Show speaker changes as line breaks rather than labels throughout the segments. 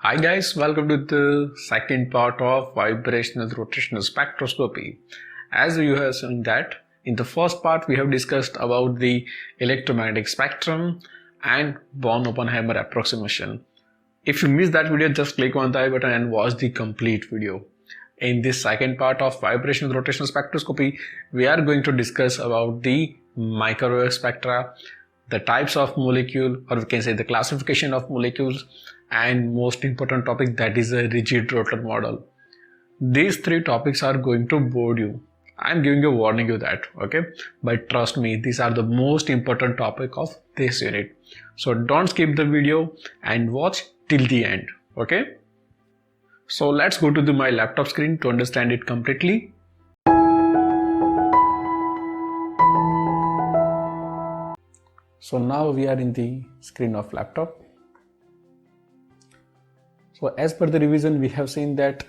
Hi guys, welcome to the second part of vibrational rotational spectroscopy. As you have seen that in the first part we have discussed about the electromagnetic spectrum and Born-Oppenheimer approximation. If you missed that video, just click on the I button and watch the complete video. In this second part of vibrational rotational spectroscopy, we are going to discuss about the microwave spectra, the types of molecule, or we can say the classification of molecules, and most important topic, that is a rigid rotor model. These three topics are going to bore you. I'm giving a warning you that, okay? But trust me, these are the most important topic of this unit. So don't skip the video and watch till the end, okay? So let's go to my laptop screen to understand it completely. So now we are in the screen of laptop. So as per the revision, we have seen that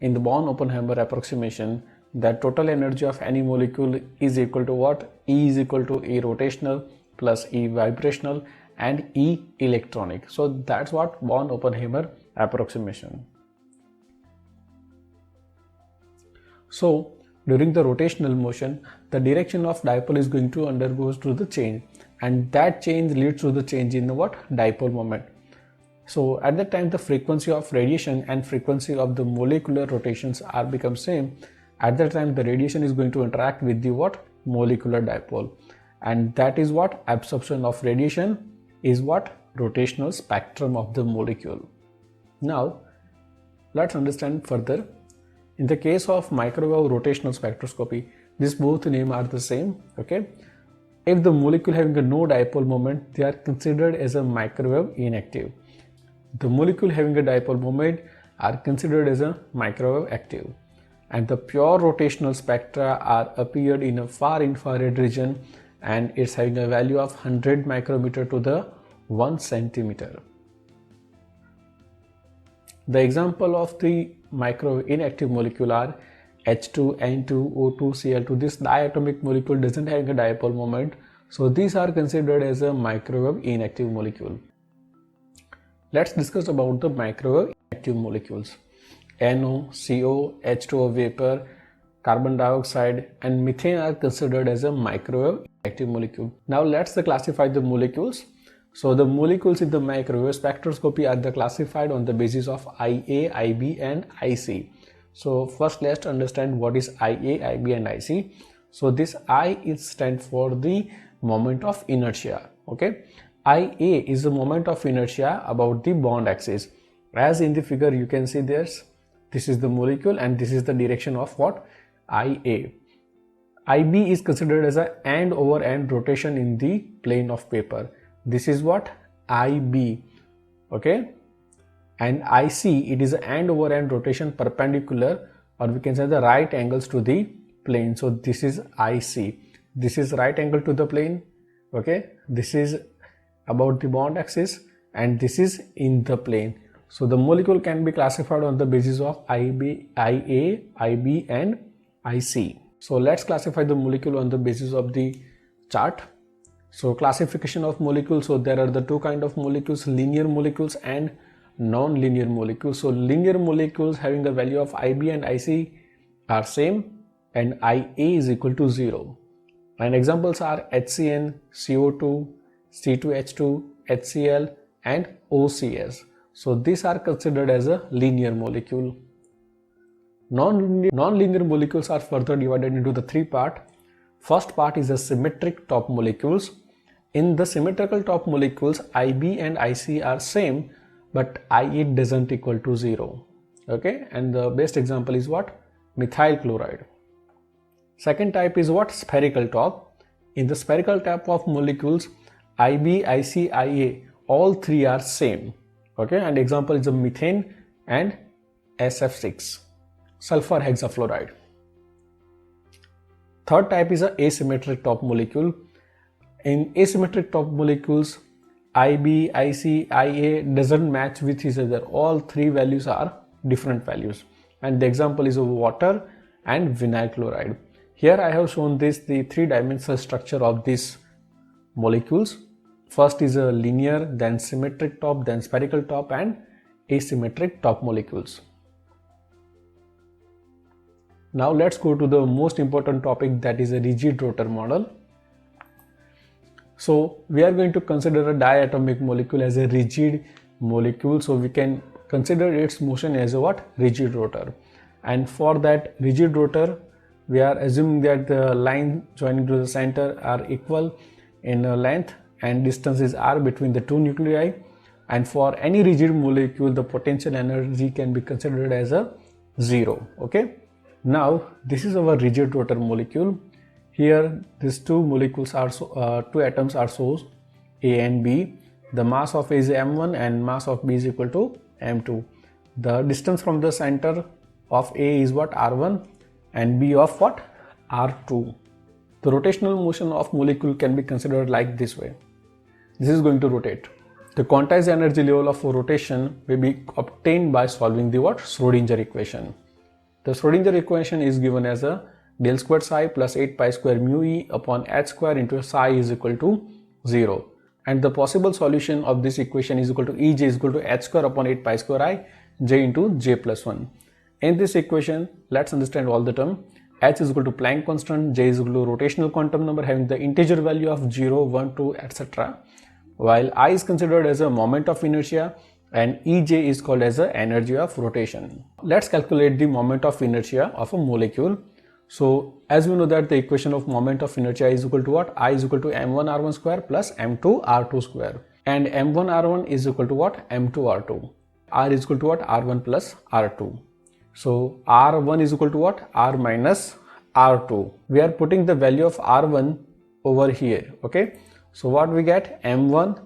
in the Born-Oppenheimer approximation, that total energy of any molecule is equal to what? E is equal to E rotational plus E vibrational and E electronic. So that's what Born-Oppenheimer approximation. So during the rotational motion, the direction of dipole is going to undergo through the change, and that change leads to the change in the what? Dipole moment. So at that time, the frequency of radiation and frequency of the molecular rotations are become same. At that time, the radiation is going to interact with the what? Molecular dipole, and that is what? Absorption of radiation is what? Rotational spectrum of the molecule. Now let's understand further. In the case of microwave rotational spectroscopy, these both names are the same, okay? If the molecule having a no dipole moment, they are considered as a microwave inactive. The molecule having a dipole moment are considered as a microwave active, and the pure rotational spectra are appeared in a far infrared region, and it's having a value of 100 micrometer to the 1 centimeter. The example of the microwave inactive molecule are H2, N2, O2, Cl2. This diatomic molecule doesn't have a dipole moment, so these are considered as a microwave inactive molecule. Let's discuss about the microwave active molecules. NO, CO, H2O vapor, carbon dioxide and methane are considered as a microwave active molecule. Now let's classify the molecules. So the molecules in the microwave spectroscopy are classified on the basis of IA, IB and IC. So first let's understand what is IA, IB and IC. So this I is stand for the moment of inertia, okay? IA is the moment of inertia about the bond axis. As in the figure you can see this is the molecule and this is the direction of what? IA. IB is considered as a end over end rotation in the plane of paper. This is what? IB, okay? And IC, it is an end over end rotation perpendicular, or we can say the right angles to the plane. So this is IC. This is right angle to the plane, okay? This is about the bond axis and this is in the plane. So the molecule can be classified on the basis of IB, IA, IB and IC. So let's classify the molecule on the basis of the chart. So classification of molecules, so there are the two kind of molecules, linear molecules and non-linear molecules. So linear molecules having the value of IB and IC are same and IA is equal to 0. And examples are HCN, CO2, C2H2, HCl and OCS. So these are considered as a linear molecule. Non-linear molecules are further divided into the three parts. First part is the symmetric top molecules. In the symmetrical top molecules, IB and IC are same, but IA doesn't equal to 0. Okay, and the best example is what? Methyl chloride. Second type is what? Spherical top. In the spherical top of molecules, IB, IC, IA, all three are same. Okay, and example is a methane and SF6, sulfur hexafluoride. Third type is a asymmetric top molecule. In asymmetric top molecules, IB, IC, IA doesn't match with each other. All three values are different values. And the example is of water and vinyl chloride. Here I have shown the three-dimensional structure of these molecules. First is a linear, then symmetric top, then spherical top and asymmetric top molecules. Now let's go to the most important topic, that is a rigid rotor model. So we are going to consider a diatomic molecule as a rigid molecule, so we can consider its motion as a what? Rigid rotor. And for that rigid rotor, we are assuming that the line joining to the center are equal in length and distance is r between the two nuclei. And for any rigid molecule, the potential energy can be considered as a 0. Okay. Now this is our rigid rotor molecule. Here these two molecules are two atoms are shown, A and B. The mass of A is m1 and mass of B is equal to m2. The distance from the center of A is what? r1, and B of what? r2. The rotational motion of molecule can be considered like this way. This is going to rotate. The quantized energy level of rotation may be obtained by solving the what? Schrodinger equation. The Schrodinger equation is given as a del squared psi plus 8 pi square mu e upon h square into psi is equal to 0. And the possible solution of this equation is equal to Ej is equal to h square upon 8 pi square I j into j plus 1. In this equation, let's understand all the term. H is equal to Planck constant, j is equal to rotational quantum number having the integer value of 0, 1, 2, etc. While I is considered as a moment of inertia and Ej is called as the energy of rotation. Let's calculate the moment of inertia of a molecule. So as we know that the equation of moment of inertia is equal to what? I is equal to m1 r1 square plus m2 r2 square, and m1 r1 is equal to what? m2 r2. R is equal to what? r1 plus r2. So r1 is equal to what? r minus r2. We are putting the value of r1 over here. Okay, so what we get? m1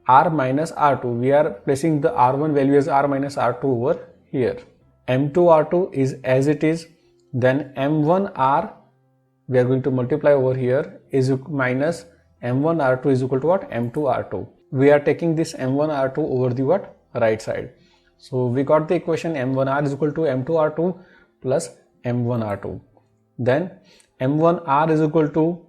r minus r2. We are placing the r1 value as r minus r2 over here. m2 r2 is as it is. Then m1 r we are going to multiply over here is minus m1 r2 is equal to what? m2 r2. We are taking this m1 r2 over the what? Right side. So we got the equation m1 r is equal to m2 r2 plus m1 r2. Then m1 r is equal to,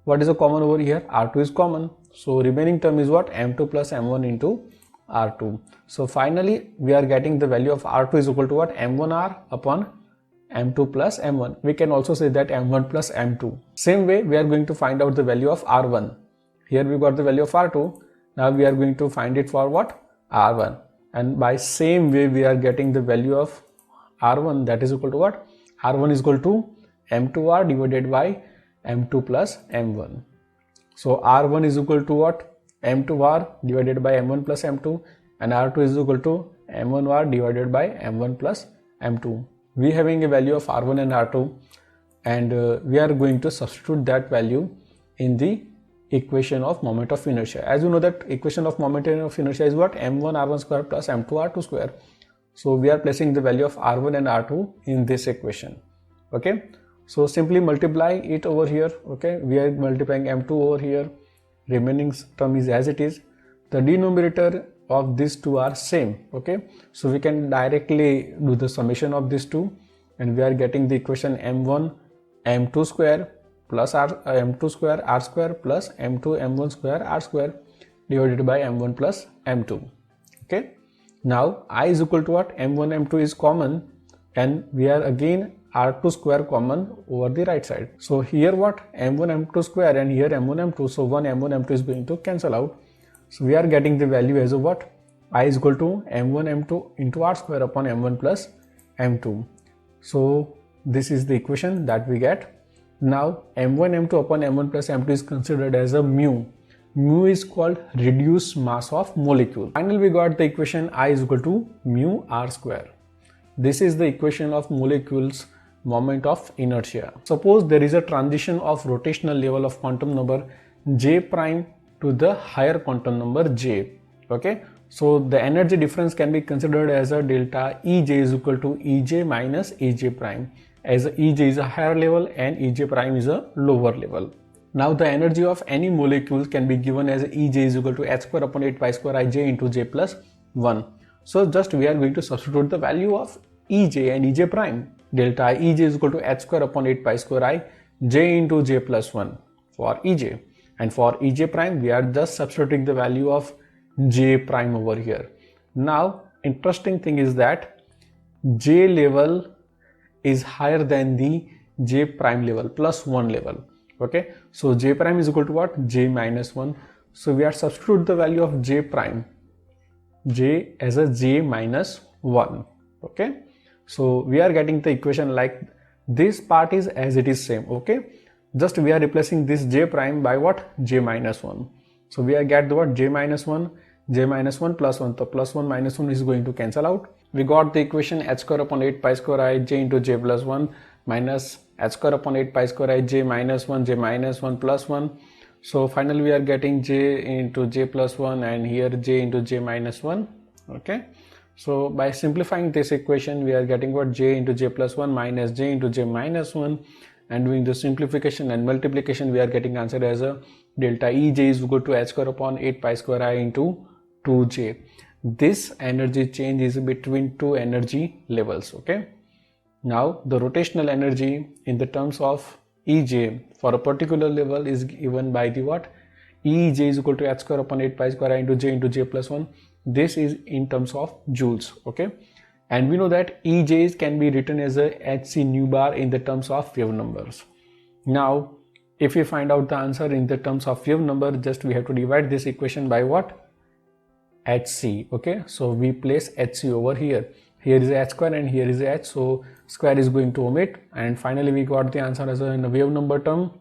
what is the common over here? r2 is common. So remaining term is what? m2 plus m1 into r2. So finally we are getting the value of r2 is equal to what? m1 r upon m2 plus m1. We can also say that m1 plus m2. Same way we are going to find out the value of r1. Here we got the value of r2. Now we are going to find it for what? r1. And by same way we are getting the value of r1, that is equal to what? r1 is equal to m2r divided by m2 plus m1. So r1 is equal to what? m2r divided by m1 plus m2, and r2 is equal to m1r divided by m1 plus m2. We having a value of r1 and r2, and we are going to substitute that value in the equation of moment of inertia. As you know that equation of moment of inertia is what? m1 r1 square plus m2 r2 square. So we are placing the value of r1 and r2 in this equation. Okay, so simply multiply it over here. Okay, we are multiplying m2 over here, remaining term is as it is. The denominator of these two are same. Okay, so we can directly do the summation of these two, and we are getting the equation m1 m2 square plus m2 square r square plus m2 m1 square r square divided by m1 plus m2. Okay, now I is equal to what? m1 m2 is common, and we are again r2 square common over the right side. So here what? m1 m2 square and here m1 m2, so one m1 m2 is going to cancel out. So we are getting the value as of what? I is equal to m1 m2 into r square upon m1 plus m2. So this is the equation that we get. Now m1 m2 upon m1 plus m2 is considered as a mu. Mu is called reduced mass of molecule. Finally we got the equation I is equal to mu r square. This is the equation of molecules moment of inertia. Suppose there is a transition of rotational level of quantum number j prime to the higher quantum number j. Okay, so the energy difference can be considered as a delta Ej is equal to Ej minus Ej prime, as Ej is a higher level and Ej prime is a lower level. Now the energy of any molecule can be given as Ej is equal to h square upon 8 pi square I j into j plus 1. So just we are going to substitute the value of Ej and Ej prime. Delta Ej is equal to h square upon 8 pi square I j into j plus 1 for Ej. And for Ej prime we are just substituting the value of j prime over here. Now interesting thing is that J level is higher than the J prime level, plus 1 level. Okay, so J prime is equal to what? J minus 1. So we are substitute the value of J prime, J as a J minus 1. Okay, so we are getting the equation like this part is as it is same. Okay, just we are replacing this J prime by what? J minus 1. So we are get the what? J minus 1, J minus 1 plus 1. So plus 1 minus 1 is going to cancel out. We got the equation h square upon 8 pi square I j into j plus 1 minus h square upon 8 pi square I j minus 1 j minus 1 plus 1. So finally we are getting j into j plus 1 and here j into j minus 1. Okay, so by simplifying this equation we are getting what? J into j plus 1 minus j into j minus 1, and doing the simplification and multiplication we are getting answer as a delta Ej is equal to h square upon 8 pi square I into 2j. This energy change is between two energy levels. Okay, now the rotational energy in the terms of Ej for a particular level is given by the what? Ej is equal to h square upon 8 pi square I into j plus 1. This is in terms of joules. Okay, and we know that Ej's can be written as a hc nu bar in the terms of wave numbers. Now if we find out the answer in the terms of wave number, just we have to divide this equation by what? Hc. Okay, so we place Hc over here. Here is h square and here is h, so square is going to omit, and finally we got the answer as in the wave number term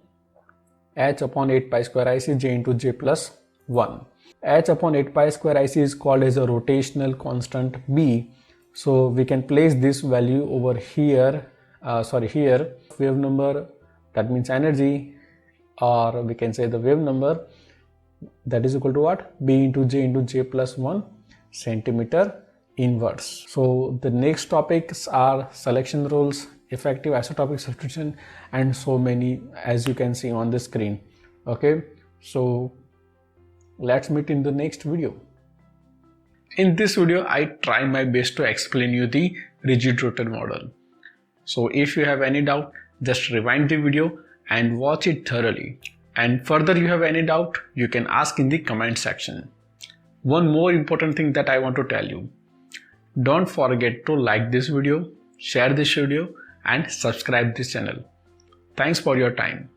h upon 8 pi square IC j into j plus 1. H upon 8 pi square IC is called as a rotational constant B. So we can place this value over here, here wave number, that means energy, or we can say the wave number, that is equal to what? B into j plus 1 centimeter inverse. So the next topics are selection rules, effective isotopic substitution, and so many as you can see on the screen. Okay, so let's meet in the next video. In this video I try my best to explain you the rigid rotor model. So if you have any doubt, just rewind the video and watch it thoroughly. And further you have any doubt, you can ask in the comment section. One more important thing that I want to tell you. Don't forget to like this video, share this video and subscribe this channel. Thanks for your time.